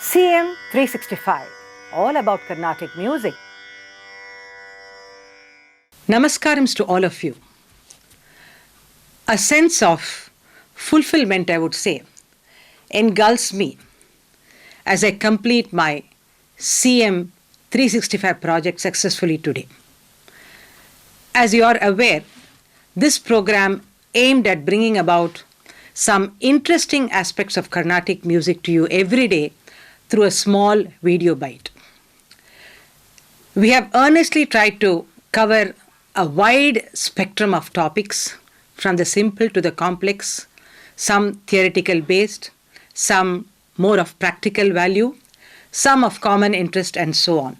CM 365, all about Carnatic music. Namaskarams to all of you. A sense of fulfillment, I would say, engulfs me as I complete my CM 365 project successfully today. As you are aware, this program aimed at bringing about some interesting aspects of Carnatic music to you every day through a small video bite. We have earnestly tried to cover a wide spectrum of topics, from the simple to the complex, some theoretical based, some more of practical value, some of common interest, and so on.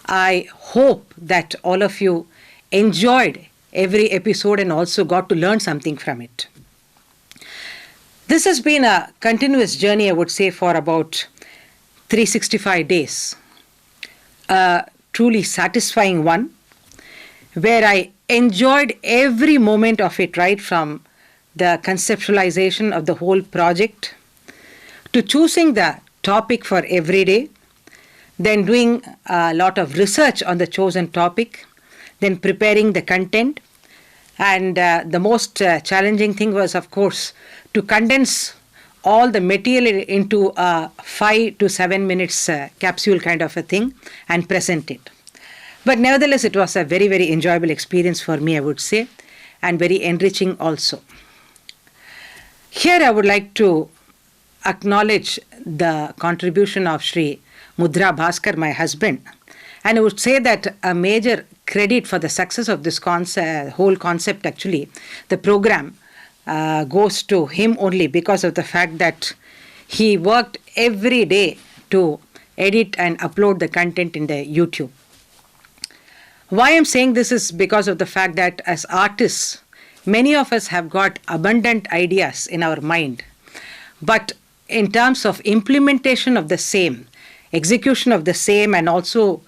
I hope that all of you enjoyed every episode and also got to learn something from it. This has been a continuous journey, I would say, for about 365 days. A truly satisfying one, where I enjoyed every moment of it, right from the conceptualization of the whole project to choosing the topic for every day, then doing a lot of research on the chosen topic, then preparing the content. And the most challenging thing was, of course, to condense all the material into a 5 to 7 minutes capsule kind of a thing and present it. But nevertheless, it was a very, very enjoyable experience for me, I would say, and very enriching also. Here I would like to acknowledge the contribution of Sri Mudhra Bhaskar, my husband. And I would say that a major credit for the success of this whole concept, actually, the program, goes to him only because of the fact that he worked every day to edit and upload the content in the YouTube. Why I'm saying this is because of the fact that as artists, many of us have got abundant ideas in our mind. But in terms of implementation of the same, execution of the same, and also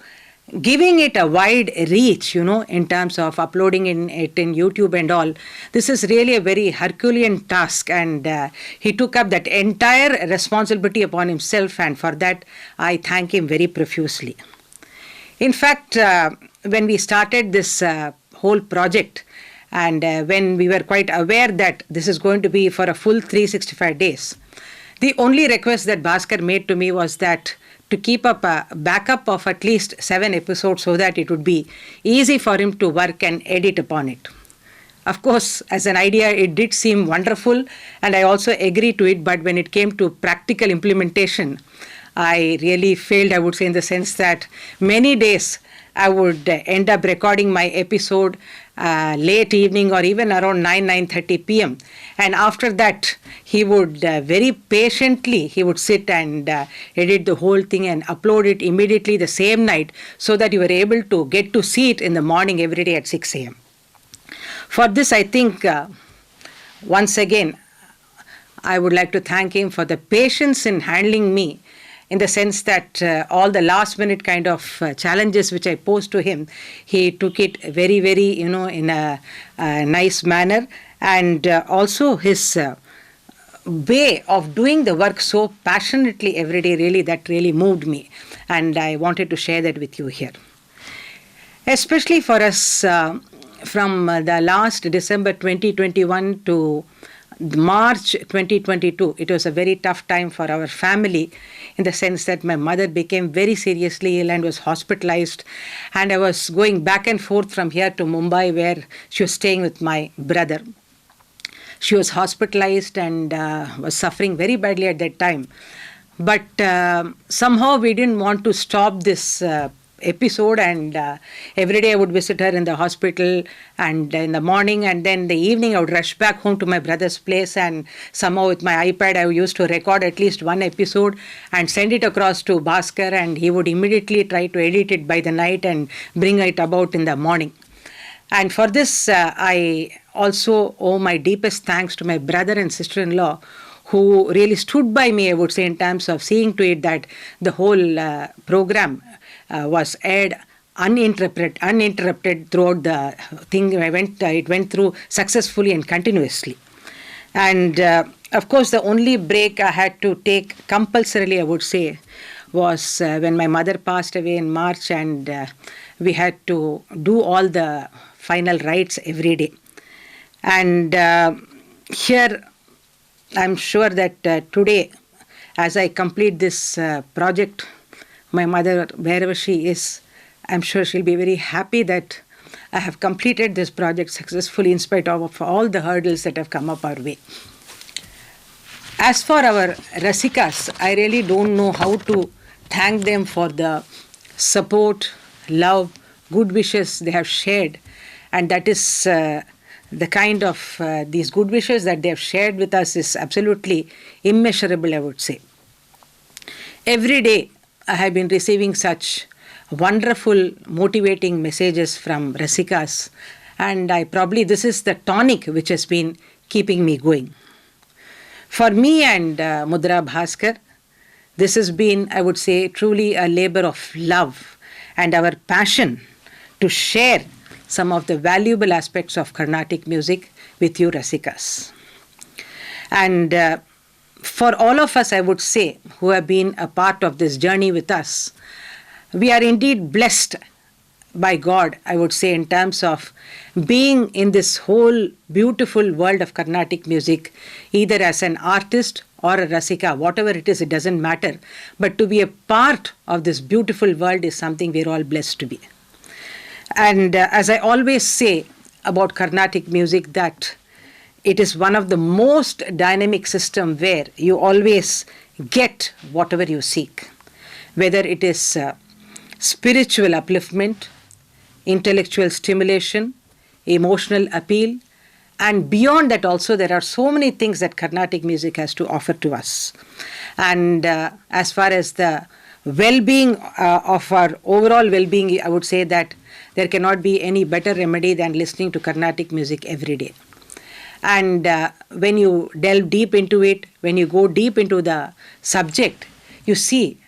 giving it a wide reach, in terms of uploading it in YouTube and all, this is really a very Herculean task, and he took up that entire responsibility upon himself, and for that I thank him very profusely. In fact, when we started this whole project, and when we were quite aware that this is going to be for a full 365 days, the only request that Bhaskar made to me was that to keep up a backup of at least 7 episodes so that it would be easy for him to work and edit upon it. Of course, as an idea, it did seem wonderful, and I also agree to it, but when it came to practical implementation, I really failed, I would say, in the sense that many days I would end up recording my episode late evening or even around 9:30 p.m. And after that, he would very patiently, he would sit and edit the whole thing and upload it immediately the same night so that you were able to get to see it in the morning every day at 6 a.m. For this, I think, once again, I would like to thank him for the patience in handling me, in the sense that all the last minute kind of challenges which I posed to him, he took it very, very, in a nice manner. And also his way of doing the work so passionately every day, really, that really moved me. And I wanted to share that with you here. Especially for us, from the last December 2021 to March 2022, it was a very tough time for our family, in the sense that my mother became very seriously ill and was hospitalized, and I was going back and forth from here to Mumbai, where she was staying with my brother. She was hospitalized and was suffering very badly at that time. But somehow we didn't want to stop this episode, and every day I would visit her in the hospital, and in the morning, and then the evening I would rush back home to my brother's place, and somehow with my iPad I used to record at least one episode and send it across to Bhaskar, and he would immediately try to edit it by the night and bring it about in the morning. And for this, I also owe my deepest thanks to my brother and sister-in-law, who really stood by me, I would say, in terms of seeing to it that the whole program was aired uninterrupted throughout the thing. It went through successfully and continuously. And Of course, the only break I had to take compulsorily, I would say, was when my mother passed away in March, and we had to do all the final rites every day. And here, I'm sure that today, as I complete this project, my mother, wherever she is, I'm sure she'll be very happy that I have completed this project successfully in spite of all the hurdles that have come up our way. As for our Rasikas, I really don't know how to thank them for the support, love, good wishes they have shared. And that is the kind of these good wishes that they have shared with us is absolutely immeasurable, I would say. Every day I have been receiving such wonderful, motivating messages from Rasikas, and this is the tonic which has been keeping me going. For me and Mudhra Bhaskar, this has been, I would say, truly a labor of love and our passion to share some of the valuable aspects of Carnatic music with you Rasikas. And for all of us, I would say, who have been a part of this journey with us, we are indeed blessed by God, I would say, in terms of being in this whole beautiful world of Carnatic music, either as an artist or a Rasika, whatever it is, it doesn't matter. But to be a part of this beautiful world is something we're all blessed to be. And as I always say about Carnatic music, that it is one of the most dynamic systems where you always get whatever you seek, whether it is spiritual upliftment, intellectual stimulation, emotional appeal, and beyond that also there are so many things that Carnatic music has to offer to us. And as far as the well-being of our overall well-being, I would say that there cannot be any better remedy than listening to Carnatic music every day. And when you delve deep into it, when you go deep into the subject, you see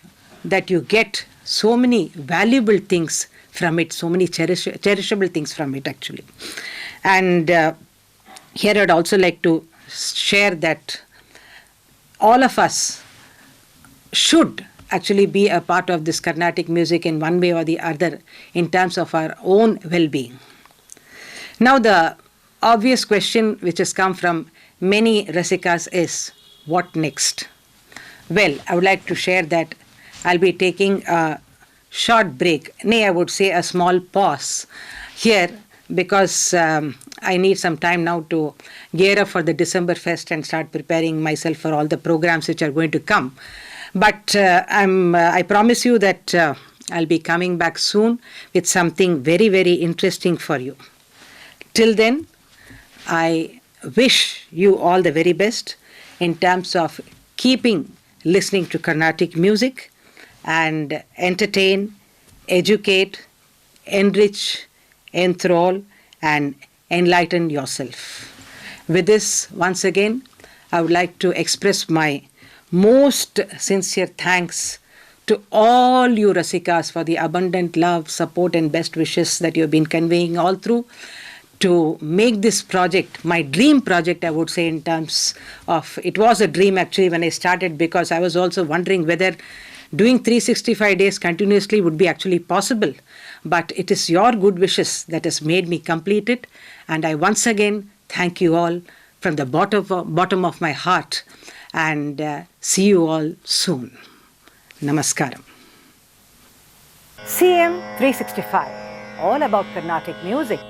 that you get so many valuable things from it, so many cherishable things from it actually. And here I'd also like to share that all of us should actually be a part of this Carnatic music in one way or the other in terms of our own well-being. Now the obvious question which has come from many Rasikas is, what next? Well, I would like to share that I'll be taking a short break, I would say a small pause here, because I need some time now to gear up for the December Fest and start preparing myself for all the programs which are going to come. But I promise you that I'll be coming back soon with something very, very interesting for you. Till then, I wish you all the very best in terms of keeping listening to Carnatic music and entertain, educate, enrich, enthrall, and enlighten yourself. With this, once again, I would like to express my most sincere thanks to all you Rasikas for the abundant love, support, and best wishes that you have been conveying all through to make this project, my dream project, I would say, in terms of, it was a dream actually when I started, because I was also wondering whether doing 365 days continuously would be actually possible. But it is your good wishes that has made me complete it. And I once again thank you all from the bottom of my heart. And see you all soon. Namaskaram. CM 365, all about Carnatic music.